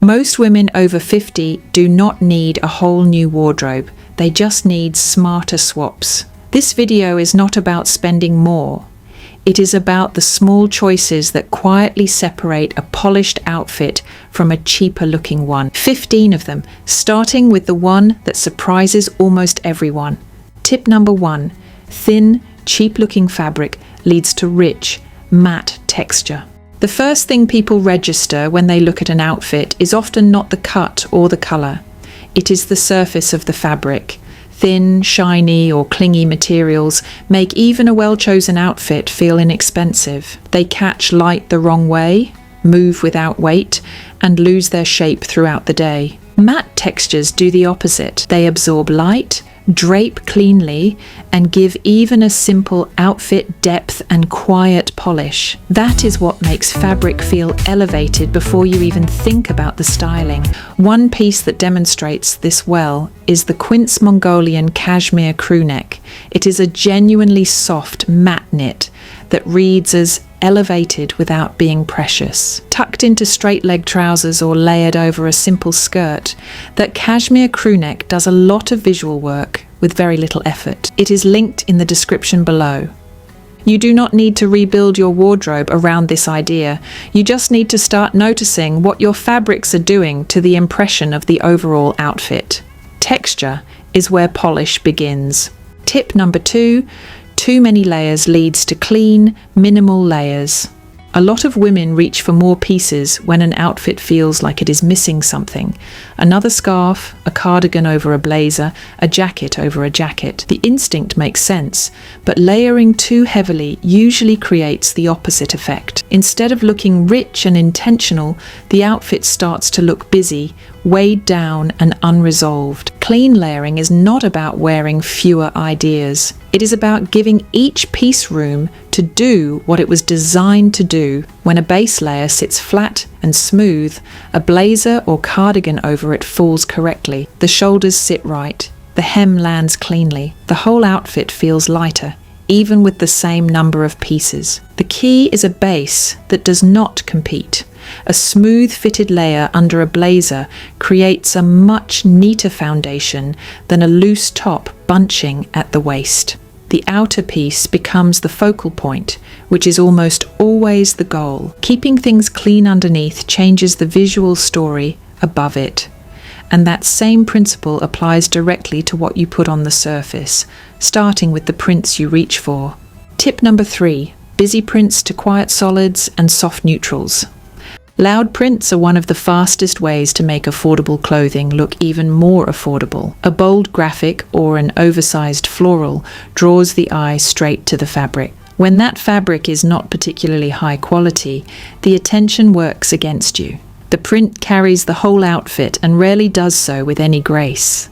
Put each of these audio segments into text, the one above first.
Most women over 50 do not need a whole new wardrobe. They just need smarter swaps. This video is not about spending more. It is about the small choices that quietly separate a polished outfit from a cheaper looking one. 15 of them, starting with the one that surprises almost everyone. Tip number 1. Thin, cheap looking fabric leads to rich, matte texture. The first thing people register when they look at an outfit is often not the cut or the colour. It is the surface of the fabric. Thin, shiny or clingy materials make even a well-chosen outfit feel inexpensive. They catch light the wrong way, move without weight, and lose their shape throughout the day. Matte textures do the opposite. They absorb light, drape cleanly, and give even a simple outfit depth and quiet polish. That is what makes fabric feel elevated before you even think about the styling. One piece that demonstrates this well is the QUINCE Mongolian Cashmere Crewneck. It is a genuinely soft matte knit that reads as elevated without being precious. Tucked into straight leg trousers or layered over a simple skirt, that cashmere crewneck does a lot of visual work with very little effort. It is linked in the description below. You do not need to rebuild your wardrobe around this idea. You just need to start noticing what your fabrics are doing to the impression of the overall outfit. Texture is where polish begins. Tip number 2. Too many layers leads to clean, minimal layers. A lot of women reach for more pieces when an outfit feels like it is missing something. Another scarf, a cardigan over a blazer, a jacket over a jacket. The instinct makes sense, but layering too heavily usually creates the opposite effect. Instead of looking rich and intentional, the outfit starts to look busy, weighed down and unresolved. Clean layering is not about wearing fewer ideas. It is about giving each piece room to do what it was designed to do. When a base layer sits flat and smooth, a blazer or cardigan over it falls correctly. The shoulders sit right. The hem lands cleanly. The whole outfit feels lighter, even with the same number of pieces. The key is a base that does not compete. A smooth fitted layer under a blazer creates a much neater foundation than a loose top bunching at the waist. The outer piece becomes the focal point, which is almost always the goal. Keeping things clean underneath changes the visual story above it. And that same principle applies directly to what you put on the surface, starting with the prints you reach for. Tip number 3. Busy prints to quiet solids and soft neutrals. Loud prints are one of the fastest ways to make affordable clothing look even more affordable. A bold graphic or an oversized floral draws the eye straight to the fabric. When that fabric is not particularly high quality, the attention works against you. The print carries the whole outfit and rarely does so with any grace.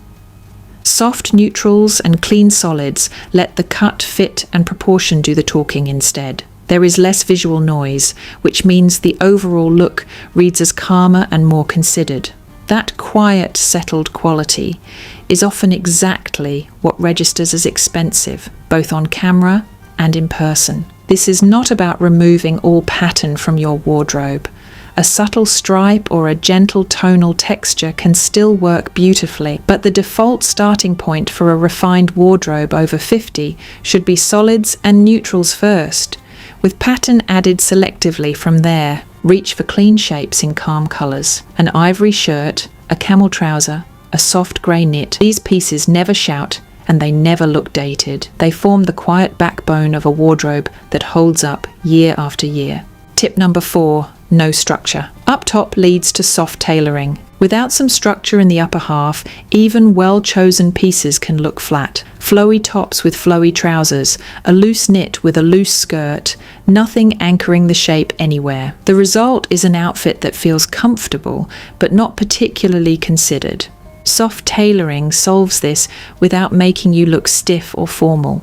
Soft neutrals and clean solids let the cut, fit, and proportion do the talking instead. There is less visual noise, which means the overall look reads as calmer and more considered. That quiet, settled quality is often exactly what registers as expensive, both on camera and in person. This is not about removing all pattern from your wardrobe. A subtle stripe or a gentle tonal texture can still work beautifully, but the default starting point for a refined wardrobe over 50 should be solids and neutrals first, with pattern added selectively from there. Reach for clean shapes in calm colours. An ivory shirt, a camel trouser, a soft grey knit. These pieces never shout and they never look dated. They form the quiet backbone of a wardrobe that holds up year after year. Tip number 4. No structure. Up top leads to soft tailoring. Without some structure in the upper half, even well-chosen pieces can look flat. Flowy tops with flowy trousers, a loose knit with a loose skirt, nothing anchoring the shape anywhere. The result is an outfit that feels comfortable, but not particularly considered. Soft tailoring solves this without making you look stiff or formal.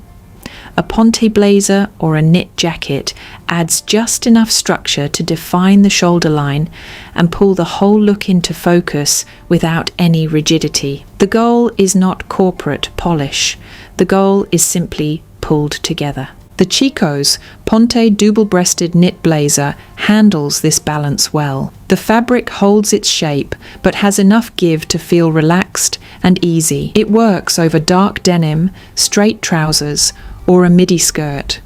A Ponte blazer or a knit jacket adds just enough structure to define the shoulder line and pull the whole look into focus without any rigidity. The goal is not corporate polish. The goal is simply pulled together. The CHICO'S Ponte double-breasted knit blazer handles this balance well. The fabric holds its shape but has enough give to feel relaxed and easy. It works over dark denim, straight trousers, or a midi skirt.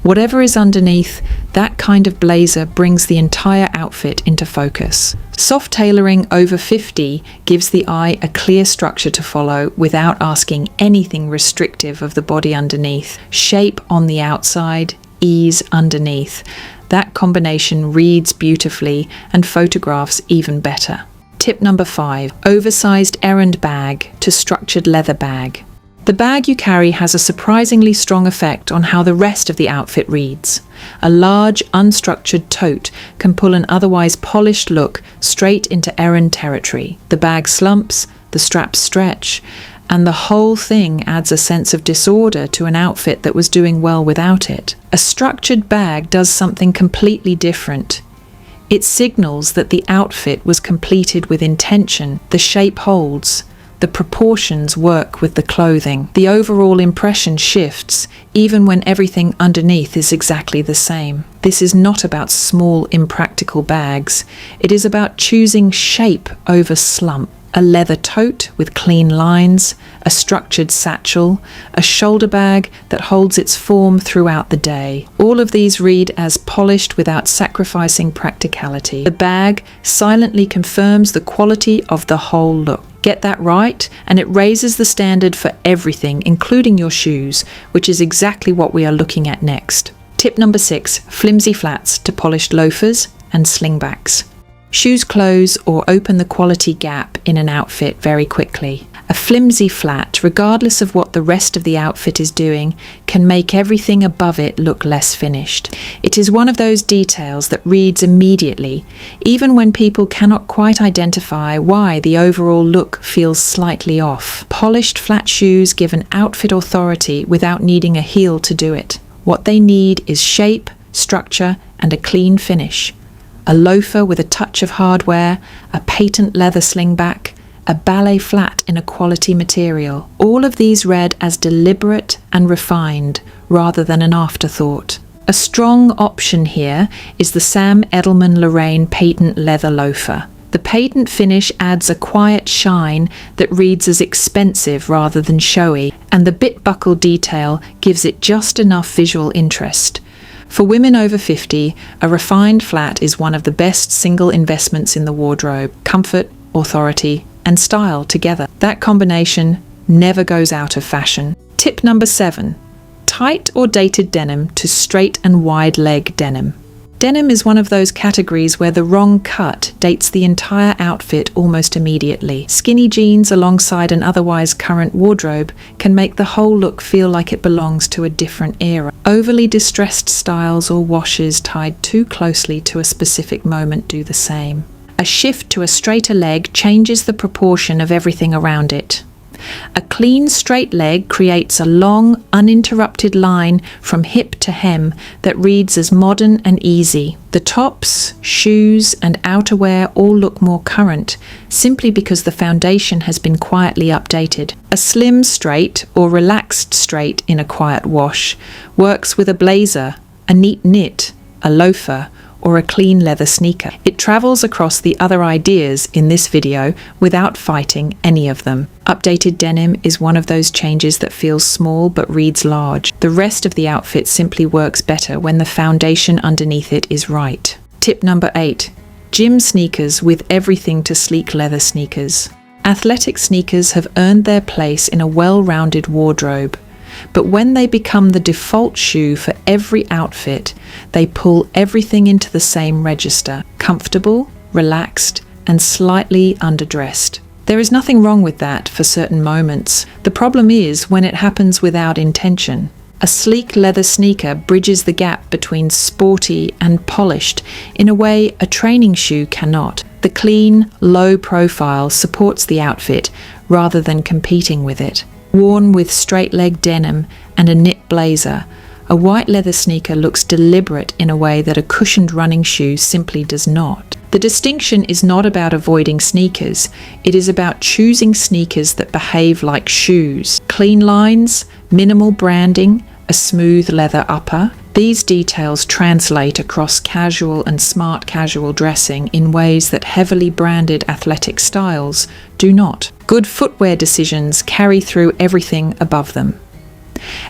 Whatever is underneath, that kind of blazer brings the entire outfit into focus. Soft tailoring over 50 gives the eye a clear structure to follow without asking anything restrictive of the body underneath. Shape on the outside, ease underneath. That combination reads beautifully and photographs even better. Tip number 5. Oversized errand bag to structured leather bag. The bag you carry has a surprisingly strong effect on how the rest of the outfit reads. A large, unstructured tote can pull an otherwise polished look straight into errand territory. The bag slumps, the straps stretch, and the whole thing adds a sense of disorder to an outfit that was doing well without it. A structured bag does something completely different. It signals that the outfit was completed with intention. The shape holds. The proportions work with the clothing. The overall impression shifts, even when everything underneath is exactly the same. This is not about small, impractical bags. It is about choosing shape over slump. A leather tote with clean lines, a structured satchel, a shoulder bag that holds its form throughout the day. All of these read as polished without sacrificing practicality. The bag silently confirms the quality of the whole look. Get that right, and it raises the standard for everything, including your shoes, which is exactly what we are looking at next. Tip number 6, flimsy flats to polished loafers and slingbacks. Shoes close or open the quality gap in an outfit very quickly. A flimsy flat, regardless of what the rest of the outfit is doing, can make everything above it look less finished. It is one of those details that reads immediately, even when people cannot quite identify why the overall look feels slightly off. Polished flat shoes give an outfit authority without needing a heel to do it. What they need is shape, structure, and a clean finish. A loafer with a touch of hardware, a patent leather slingback, a ballet flat in a quality material. All of these read as deliberate and refined rather than an afterthought. A strong option here is the Sam Edelman Loraine patent leather loafer. The patent finish adds a quiet shine that reads as expensive rather than showy, and the bit buckle detail gives it just enough visual interest. For women over 50, a refined flat is one of the best single investments in the wardrobe. Comfort, authority, and style together. That combination never goes out of fashion. Tip number 7. Tight or dated denim to straight and wide leg denim. Denim is one of those categories where the wrong cut dates the entire outfit almost immediately. Skinny jeans alongside an otherwise current wardrobe can make the whole look feel like it belongs to a different era. Overly distressed styles or washes tied too closely to a specific moment do the same. A shift to a straighter leg changes the proportion of everything around it. A clean straight leg creates a long, uninterrupted line from hip to hem that reads as modern and easy. The tops, shoes, and outerwear all look more current, simply because the foundation has been quietly updated. A slim straight or relaxed straight in a quiet wash works with a blazer, a neat knit, a loafer, or a clean leather sneaker. It travels across the other ideas in this video without fighting any of them. Updated denim is one of those changes that feels small but reads large. The rest of the outfit simply works better when the foundation underneath it is right. Tip number 8. Gym sneakers with everything to sleek leather sneakers. Athletic sneakers have earned their place in a well-rounded wardrobe. But when they become the default shoe for every outfit, they pull everything into the same register. Comfortable, relaxed, and slightly underdressed. There is nothing wrong with that for certain moments. The problem is when it happens without intention. A sleek leather sneaker bridges the gap between sporty and polished in a way a training shoe cannot. The clean, low profile supports the outfit rather than competing with it. Worn with straight-leg denim and a knit blazer, a white leather sneaker looks deliberate in a way that a cushioned running shoe simply does not. The distinction is not about avoiding sneakers, it is about choosing sneakers that behave like shoes. Clean lines, minimal branding, a smooth leather upper. These details translate across casual and smart casual dressing in ways that heavily branded athletic styles do not. Good footwear decisions carry through everything above them.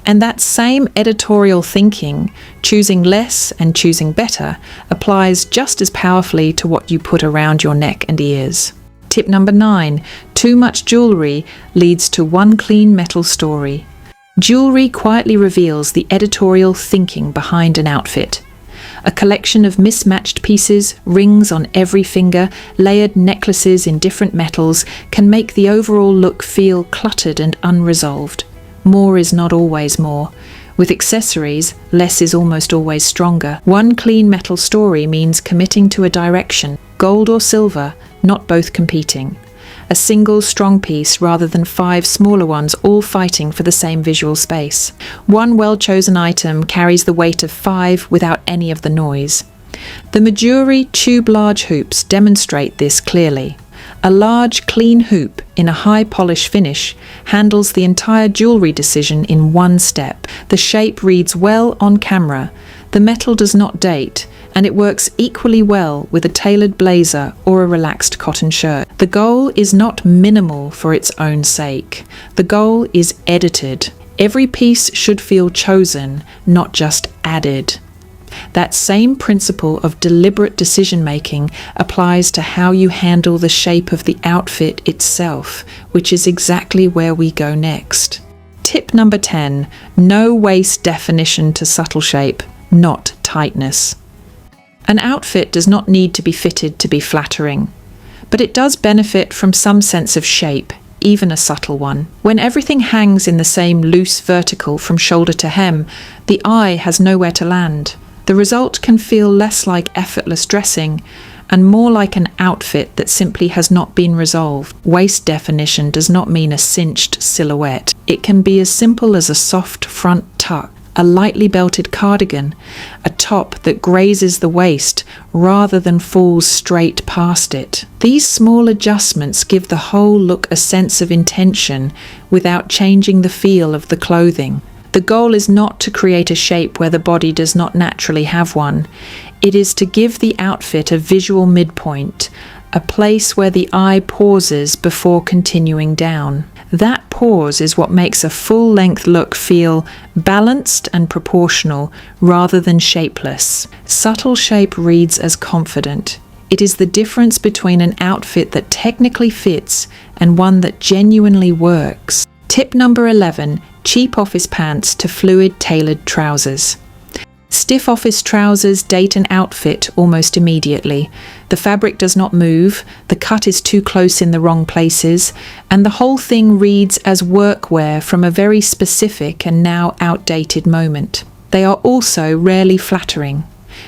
And that same editorial thinking, choosing less and choosing better, applies just as powerfully to what you put around your neck and ears. Tip number 9, too much jewellery leads to one clean metal story. Jewellery quietly reveals the editorial thinking behind an outfit. A collection of mismatched pieces, rings on every finger, layered necklaces in different metals can make the overall look feel cluttered and unresolved. More is not always more. With accessories, less is almost always stronger. One clean metal story means committing to a direction, gold or silver, not both competing. A single strong piece rather than 5 smaller ones all fighting for the same visual space. One well-chosen item carries the weight of 5 without any of the noise. The Majuri tube large hoops demonstrate this clearly. A large, clean hoop in a high polish finish handles the entire jewellery decision in one step. The shape reads well on camera, the metal does not date, and it works equally well with a tailored blazer or a relaxed cotton shirt. The goal is not minimal for its own sake. The goal is edited. Every piece should feel chosen, not just added. That same principle of deliberate decision-making applies to how you handle the shape of the outfit itself, which is exactly where we go next. Tip number 10, no waist definition to subtle shape, not tightness. An outfit does not need to be fitted to be flattering, but it does benefit from some sense of shape, even a subtle one. When everything hangs in the same loose vertical from shoulder to hem, the eye has nowhere to land. The result can feel less like effortless dressing and more like an outfit that simply has not been resolved. Waist definition does not mean a cinched silhouette. It can be as simple as a soft front tuck, a lightly belted cardigan, a top that grazes the waist rather than falls straight past it. These small adjustments give the whole look a sense of intention without changing the feel of the clothing. The goal is not to create a shape where the body does not naturally have one. It is to give the outfit a visual midpoint, a place where the eye pauses before continuing down. That pause is what makes a full-length look feel balanced and proportional rather than shapeless. Subtle shape reads as confident. It is the difference between an outfit that technically fits and one that genuinely works. Tip number 11, cheap office pants to fluid tailored trousers. Stiff office trousers date an outfit almost immediately. The fabric does not move, the cut is too close in the wrong places, and the whole thing reads as workwear from a very specific and now outdated moment. They are also rarely flattering.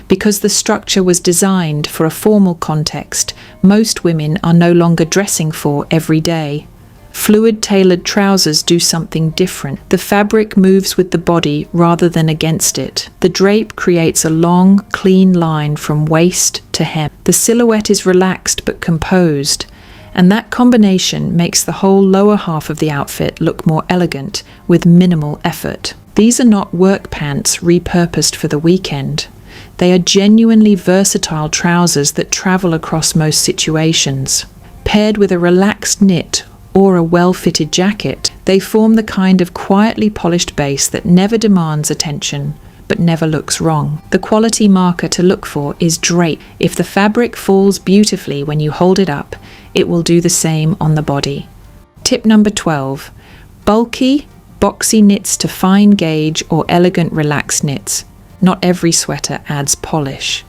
Because the structure was designed for a formal context, most women are no longer dressing for every day. Fluid tailored trousers do something different. The fabric moves with the body rather than against it. The drape creates a long, clean line from waist to hem. The silhouette is relaxed but composed, and that combination makes the whole lower half of the outfit look more elegant with minimal effort. These are not work pants repurposed for the weekend. They are genuinely versatile trousers that travel across most situations. Paired with a relaxed knit or a well-fitted jacket, they form the kind of quietly polished base that never demands attention, but never looks wrong. The quality marker to look for is drape. If the fabric falls beautifully when you hold it up, it will do the same on the body. Tip number 12, bulky, boxy knits to fine gauge or elegant relaxed knits. Not every sweater adds polish.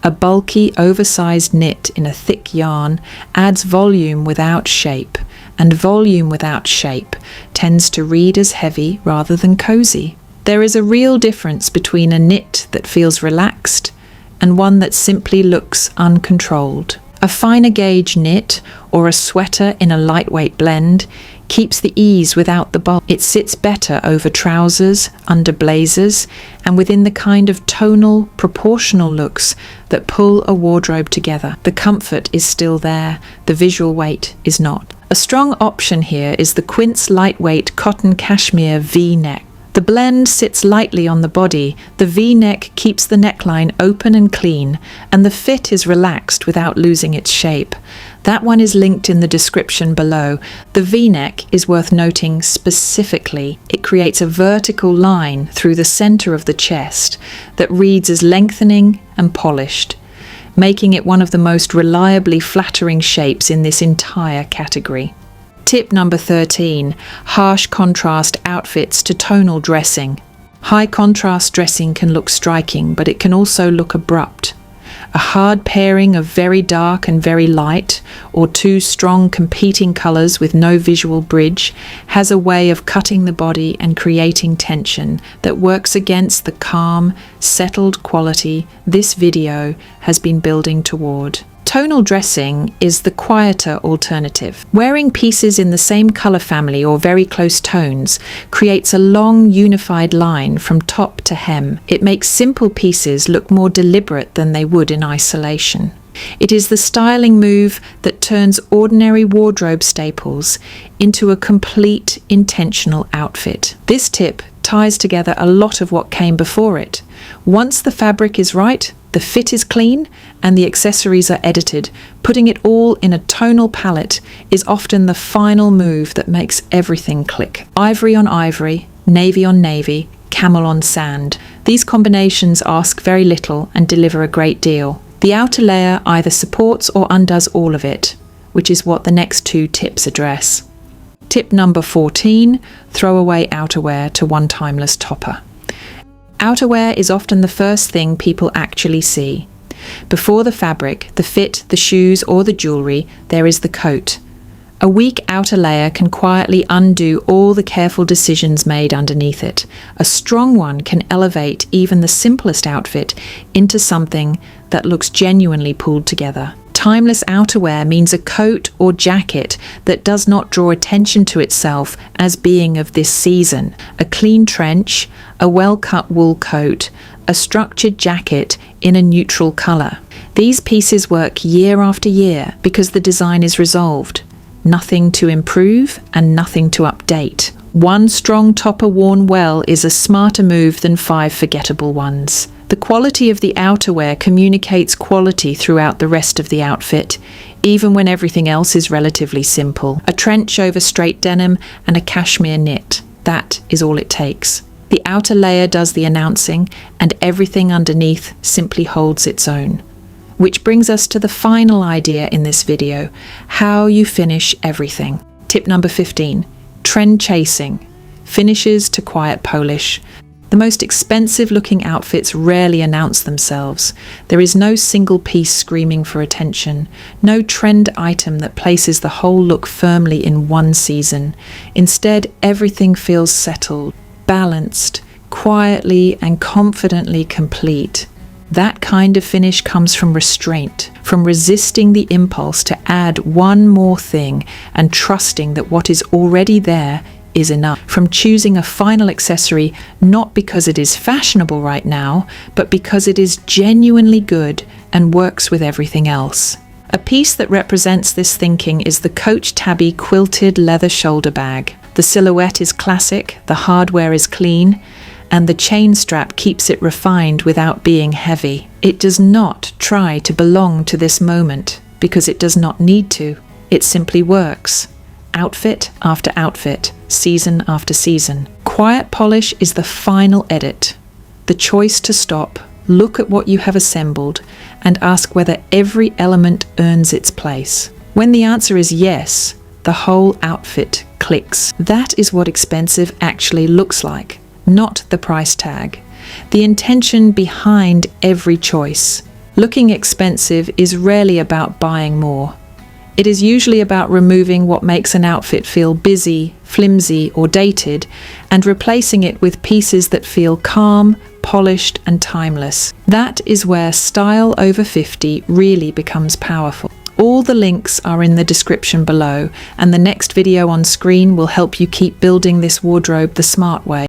A bulky, oversized knit in a thick yarn adds volume without shape, and volume without shape tends to read as heavy rather than cozy. There is a real difference between a knit that feels relaxed and one that simply looks uncontrolled. A finer gauge knit or a sweater in a lightweight blend keeps the ease without the bulk. It sits better over trousers, under blazers, and within the kind of tonal, proportional looks that pull a wardrobe together. The comfort is still there, the visual weight is not. A strong option here is the QUINCE lightweight cotton cashmere V-neck. The blend sits lightly on the body, the V-neck keeps the neckline open and clean, and the fit is relaxed without losing its shape. That one is linked in the description below. The V-neck is worth noting specifically. It creates a vertical line through the center of the chest that reads as lengthening and polished, making it one of the most reliably flattering shapes in this entire category. Tip number 13, harsh contrast outfits to tonal dressing. High contrast dressing can look striking, but it can also look abrupt. A hard pairing of very dark and very light, or two strong competing colours with no visual bridge, has a way of cutting the body and creating tension that works against the calm, settled quality this video has been building toward. Tonal dressing is the quieter alternative. Wearing pieces in the same colour family or very close tones creates a long unified line from top to hem. It makes simple pieces look more deliberate than they would in isolation. It is the styling move that turns ordinary wardrobe staples into a complete intentional outfit. This tip ties together a lot of what came before it. Once the fabric is right, the fit is clean, and the accessories are edited. Putting it all in a tonal palette is often the final move that makes everything click. Ivory on ivory, navy on navy, camel on sand. These combinations ask very little and deliver a great deal. The outer layer either supports or undoes all of it, which is what the next two tips address. Tip number 14, throw away outerwear to one timeless topper. Outerwear is often the first thing people actually see. Before the fabric, the fit, the shoes, or the jewellery, there is the coat. A weak outer layer can quietly undo all the careful decisions made underneath it. A strong one can elevate even the simplest outfit into something that looks genuinely pulled together. Timeless outerwear means a coat or jacket that does not draw attention to itself as being of this season. A clean trench, a well-cut wool coat, a structured jacket in a neutral colour. These pieces work year after year because the design is resolved. Nothing to improve and nothing to update. One strong topper worn well is a smarter move than 5 forgettable ones. The quality of the outerwear communicates quality throughout the rest of the outfit, even when everything else is relatively simple. A trench over straight denim and a cashmere knit. That is all it takes. The outer layer does the announcing, and everything underneath simply holds its own. Which brings us to the final idea in this video, how you finish everything. Tip number 15, trend chasing. Finishes to quiet polish. The most expensive looking outfits rarely announce themselves. There is no single piece screaming for attention, no trend item that places the whole look firmly in one season. Instead, everything feels settled, balanced, quietly and confidently complete. That kind of finish comes from restraint, from resisting the impulse to add one more thing and trusting that what is already there is enough, from choosing a final accessory not because it is fashionable right now, but because it is genuinely good and works with everything else. A piece that represents this thinking is the Coach Tabby quilted leather shoulder bag. The silhouette is classic, the hardware is clean, and the chain strap keeps it refined without being heavy. It does not try to belong to this moment because it does not need to. It simply works. Outfit after outfit, season after season. Quiet polish is the final edit. The choice to stop, look at what you have assembled, and ask whether every element earns its place. When the answer is yes, the whole outfit clicks. That is what expensive actually looks like, not the price tag. The intention behind every choice. Looking expensive is rarely about buying more. It is usually about removing what makes an outfit feel busy, flimsy, or dated, and replacing it with pieces that feel calm, polished, and timeless. That is where style over 50 really becomes powerful. All the links are in the description below, and the next video on screen will help you keep building this wardrobe the smart way.